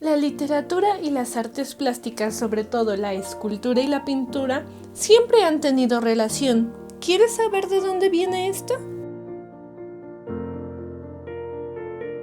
La literatura y las artes plásticas, sobre todo la escultura y la pintura, siempre han tenido relación. ¿Quieres saber de dónde viene esto?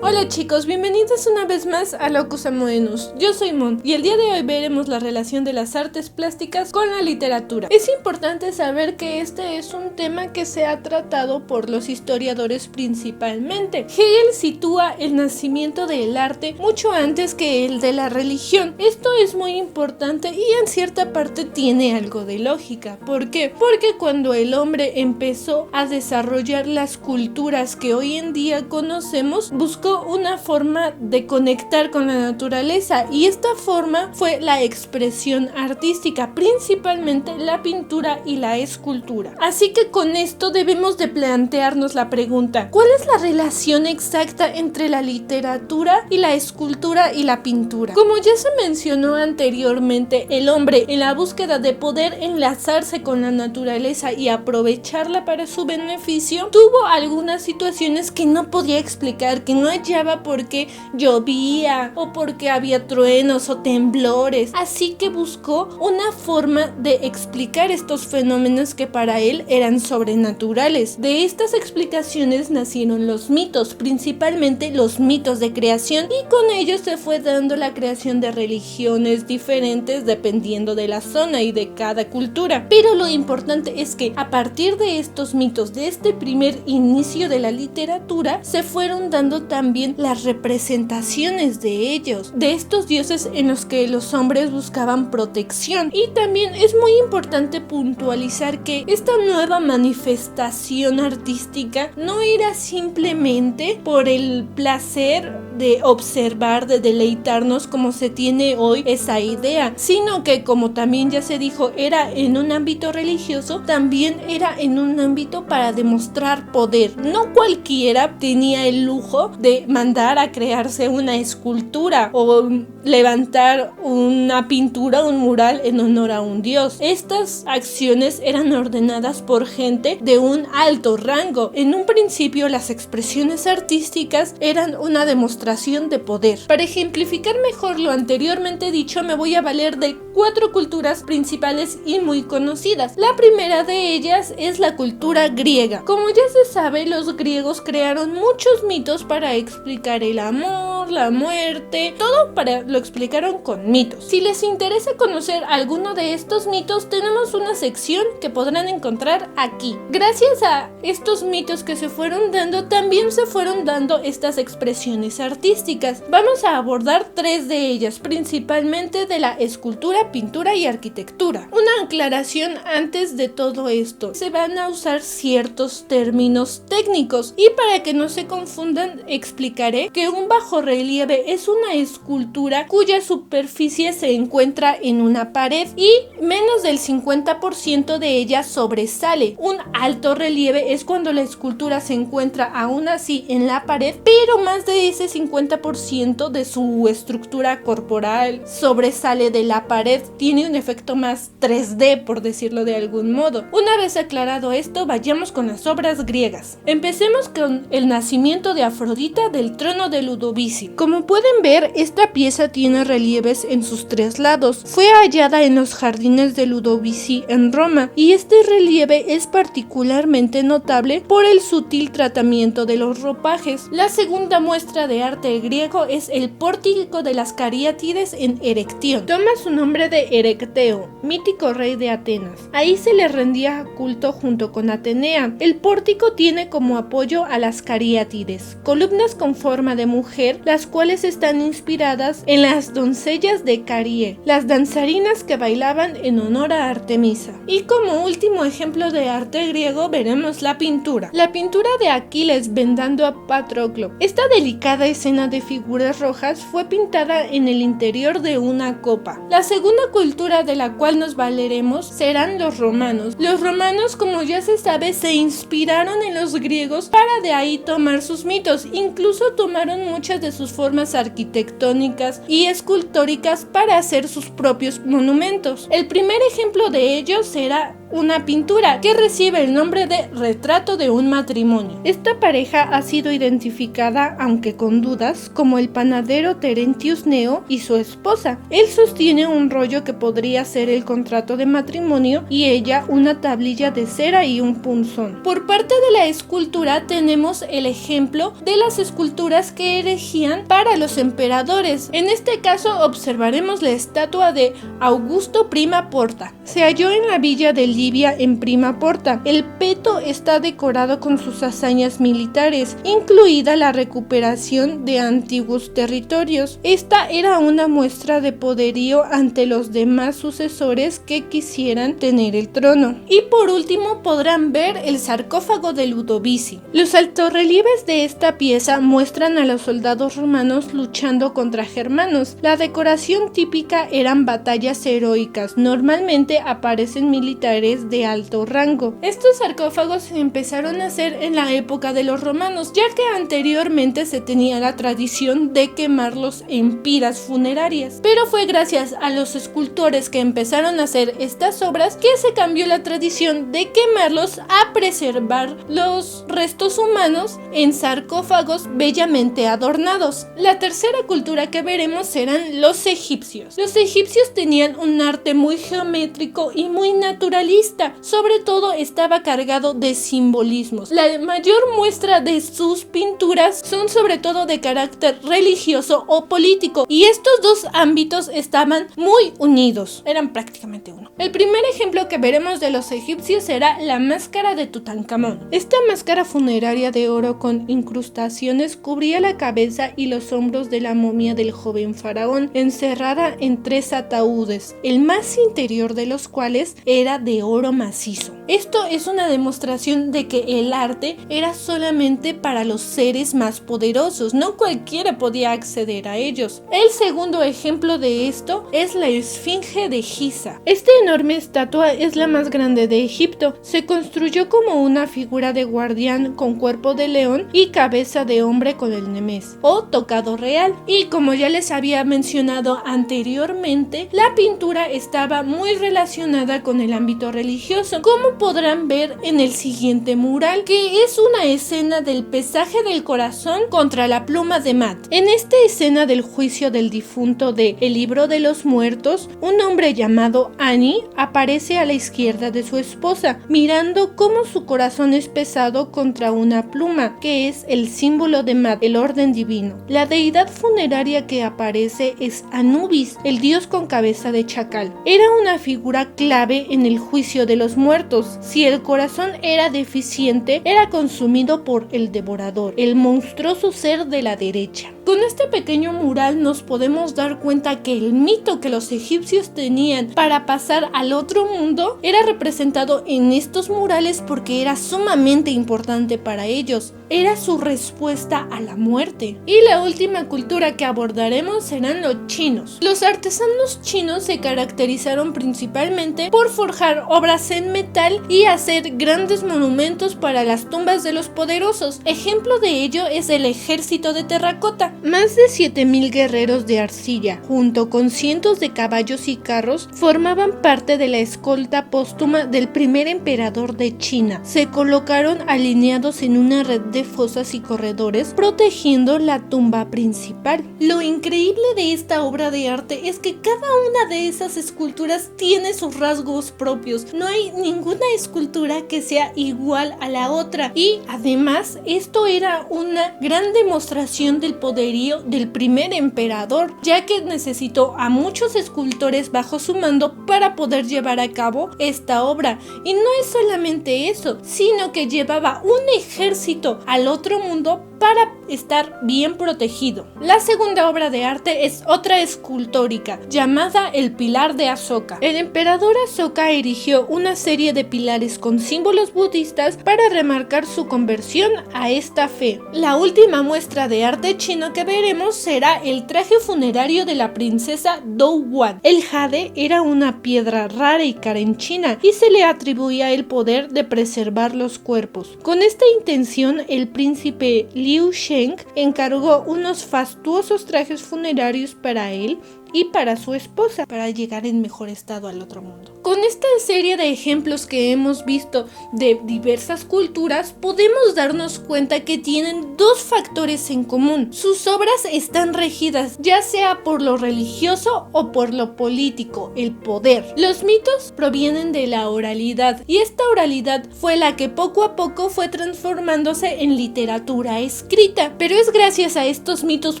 Hola chicos, bienvenidos una vez más a Locus Amoenus. Yo soy Mon y el día de hoy veremos la relación de las artes plásticas con la literatura. Es importante saber que este es un tema que se ha tratado por los historiadores principalmente. Hegel sitúa el nacimiento del arte mucho antes que el de la religión. Esto es muy importante y en cierta parte tiene algo de lógica. ¿Por qué? Porque cuando el hombre empezó a desarrollar las culturas que hoy en día conocemos, buscó una forma de conectar con la naturaleza y esta forma fue la expresión artística, principalmente la pintura y la escultura. Así que con esto debemos de plantearnos la pregunta: ¿cuál es la relación exacta entre la literatura y la escultura y la pintura? Como ya se mencionó anteriormente, el hombre, en la búsqueda de poder enlazarse con la naturaleza y aprovecharla para su beneficio, tuvo algunas situaciones que no podía explicar, que no hallaba porque llovía o porque había truenos o temblores, así que buscó una forma de explicar estos fenómenos que para él eran sobrenaturales. De estas explicaciones nacieron los mitos, principalmente los mitos de creación, y con ellos se fue dando la creación de religiones diferentes dependiendo de la zona y de cada cultura. Pero lo importante es que a partir de estos mitos, de este primer inicio de la literatura, se fueron dando también las representaciones de ellos, de estos dioses en los que los hombres buscaban protección. Y también es muy importante puntualizar que esta nueva manifestación artística no era simplemente por el placer de observar, de deleitarnos como se tiene hoy esa idea, sino que, como también ya se dijo, era en un ámbito religioso, también era en un ámbito para demostrar poder. No cualquiera tenía el lujo de mandar a crearse una escultura o levantar una pintura, un mural en honor a un dios. Estas acciones eran ordenadas por gente de un alto rango. En un principio, las expresiones artísticas eran una demostración de poder. Para ejemplificar mejor lo anteriormente dicho, me voy a valer de 4 culturas principales y muy conocidas. La primera de ellas es la cultura griega. Como ya se sabe, los griegos crearon muchos mitos para explicar el amor, la muerte, todo lo explicaron con mitos. Si les interesa conocer alguno de estos mitos, tenemos una sección que podrán encontrar aquí. Gracias a estos mitos que se fueron dando, también se fueron dando estas expresiones artísticas. Vamos a abordar 3 de ellas, principalmente de la escultura, pintura y arquitectura. Una aclaración antes de todo esto: se van a usar ciertos términos técnicos y para que no se confundan explicaré que un bajorrelieve es una escultura cuya superficie se encuentra en una pared y menos del 50% de ella sobresale. Un alto relieve es cuando la escultura se encuentra aún así en la pared, pero más de ese 50% de su estructura corporal sobresale de la pared. Tiene un efecto más 3D, por decirlo de algún modo. Una vez aclarado esto, vayamos con las obras griegas. Empecemos con el nacimiento de Afrodita del trono de Ludovici. Como pueden ver, esta pieza tiene relieves en sus 3 lados. Fue hallada en los jardines de Ludovici en Roma y este relieve es particularmente notable por el sutil tratamiento de los ropajes. La segunda muestra de arte griego es el pórtico de las Cariátides en Erectión. Toma su nombre de Erecteo, mítico rey de Atenas. Ahí se le rendía culto junto con Atenea. El pórtico tiene como apoyo a las Cariátides, columnas con forma de mujer, las cuales están inspiradas en las doncellas de Carie, las danzarinas que bailaban en honor a Artemisa. Y como último ejemplo de arte griego veremos la pintura. La pintura de Aquiles vendando a Patroclo. Esta delicada escena de figuras rojas fue pintada en el interior de una copa. La segunda cultura de la cual nos valeremos serán los romanos. Los romanos, como ya se sabe, se inspiraron en los griegos para de ahí tomar sus mitos. Incluso tomaron muchas de sus formas arquitectónicas y escultóricas para hacer sus propios monumentos. El primer ejemplo de ello será una pintura que recibe el nombre de Retrato de un matrimonio. Esta pareja ha sido identificada, aunque con dudas, como el panadero Terentius Neo y su esposa. Él sostiene un rollo que podría ser el contrato de matrimonio y ella una tablilla de cera y un punzón. Por parte de la escultura tenemos el ejemplo de las esculturas que erigían para los emperadores. En este caso observaremos la estatua de Augusto Prima Porta. Se halló en la villa de Livia en Prima Porta. El peto está decorado con sus hazañas militares, incluida la recuperación de antiguos territorios. Esta era una muestra de poderío ante los demás sucesores que quisieran tener el trono. Y por último podrán ver el sarcófago de Ludovici. Los altorrelieves de esta pieza muestran a los soldados romanos luchando contra germanos. La decoración típica eran batallas heroicas. Normalmente aparecen militares de alto rango. Estos sarcófagos se empezaron a hacer en la época de los romanos, ya que anteriormente se tenía la tradición de quemarlos en piras funerarias. Pero fue gracias a los escultores que empezaron a hacer estas obras que se cambió la tradición de quemarlos a preservar los restos humanos en sarcófagos bellamente adornados. La tercera cultura que veremos serán los egipcios. Los egipcios tenían un arte muy geométrico y muy naturalista. Sobre todo estaba cargado de simbolismos. La mayor muestra de sus pinturas son sobre todo de carácter religioso o político, y estos dos ámbitos estaban muy unidos, eran prácticamente uno. El primer ejemplo que veremos de los egipcios será la máscara de Tutankamón. Esta máscara funeraria de oro con incrustaciones cubría la cabeza y los hombros de la momia del joven faraón, encerrada en 3 ataúdes, el más interior de los cuales era de oro macizo. Esto es una demostración de que el arte era solamente para los seres más poderosos, no cualquiera podía acceder a ellos. El segundo ejemplo de esto es la Esfinge de Giza. Esta enorme estatua es la más grande de Egipto. Se construyó como una figura de guardián con cuerpo de león y cabeza de hombre con el nemés, o tocado real. Y como ya les había mencionado anteriormente, la pintura estaba muy relacionada con el ámbito religioso, como podrán ver en el siguiente mural, que es una escena del pesaje del corazón contra la pluma de Mat. En esta escena del juicio del difunto de El libro de los muertos, un hombre llamado Ani aparece a la izquierda de su esposa, mirando cómo su corazón es pesado contra una pluma, que es el símbolo de Mat, el orden divino. La deidad funeraria que aparece es Anubis, el dios con cabeza de chacal. Era una figura clave en el juicio de los muertos. Si el corazón era deficiente, era consumido por el devorador, el monstruoso ser de la derecha. Con este pequeño mural nos podemos dar cuenta que el mito que los egipcios tenían para pasar al otro mundo era representado en estos murales porque era sumamente importante para ellos. Era su respuesta a la muerte. Y la última cultura que abordaremos serán los chinos. Los artesanos chinos se caracterizaron principalmente por forjar obras en metal y hacer grandes monumentos para las tumbas de los poderosos. Ejemplo de ello es el ejército de terracota. Más de 7,000 guerreros de arcilla, junto con cientos de caballos y carros, formaban parte de la escolta póstuma del primer emperador de China. Se colocaron alineados en una red de fosas y corredores, protegiendo la tumba principal. Lo increíble de esta obra de arte es que cada una de esas esculturas tiene sus rasgos propios. No hay ninguna escultura que sea igual a la otra, y además esto era una gran demostración del poderío del primer emperador, ya que necesitó a muchos escultores bajo su mando para poder llevar a cabo esta obra. Y no es solamente eso, sino que llevaba un ejército al otro mundo para estar bien protegido. La segunda obra de arte es otra escultórica, llamada el Pilar de Asoka. El emperador Asoka erigió una serie de pilares con símbolos budistas para remarcar su conversión a esta fe. La última muestra de arte chino que veremos será el traje funerario de la princesa Douwan. El jade era una piedra rara y cara en China, y se le atribuía el poder de preservar los cuerpos. Con esta intención, el príncipe Liu Sheng encargó unos fastuosos trajes funerarios para él y para su esposa, para llegar en mejor estado al otro mundo. Con esta serie de ejemplos que hemos visto de diversas culturas, podemos darnos cuenta que tienen dos factores en común. Sus obras están regidas ya sea por lo religioso o por lo político, el poder. Los mitos provienen de la oralidad, y esta oralidad fue la que poco a poco fue transformándose en literatura escrita. Pero es gracias a estos mitos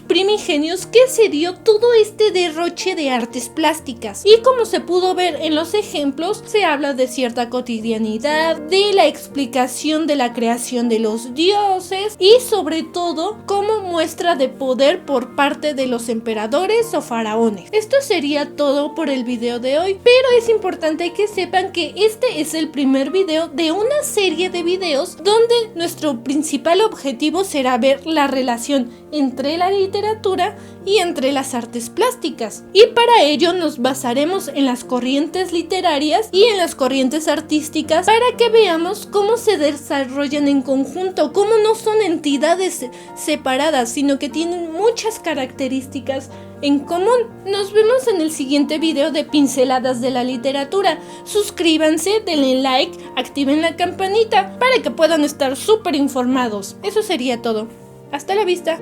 primigenios que se dio todo este derroche de artes plásticas. Y como se pudo ver en los ejemplos, se habla de cierta cotidianidad, de la explicación de la creación de los dioses y sobre todo como muestra de poder por parte de los emperadores o faraones. Esto sería todo por el video de hoy, pero es importante que sepan que este es el primer video de una serie de videos donde nuestro principal objetivo será ver la relación entre la literatura y entre las artes plásticas, y para ello nos basaremos en las corrientes literarias y en las corrientes artísticas para que veamos cómo se desarrollan en conjunto, cómo no son entidades separadas, sino que tienen muchas características en común. Nos vemos en el siguiente video de Pinceladas de la Literatura. Suscríbanse, denle like, activen la campanita para que puedan estar súper informados. Eso sería todo. Hasta la vista.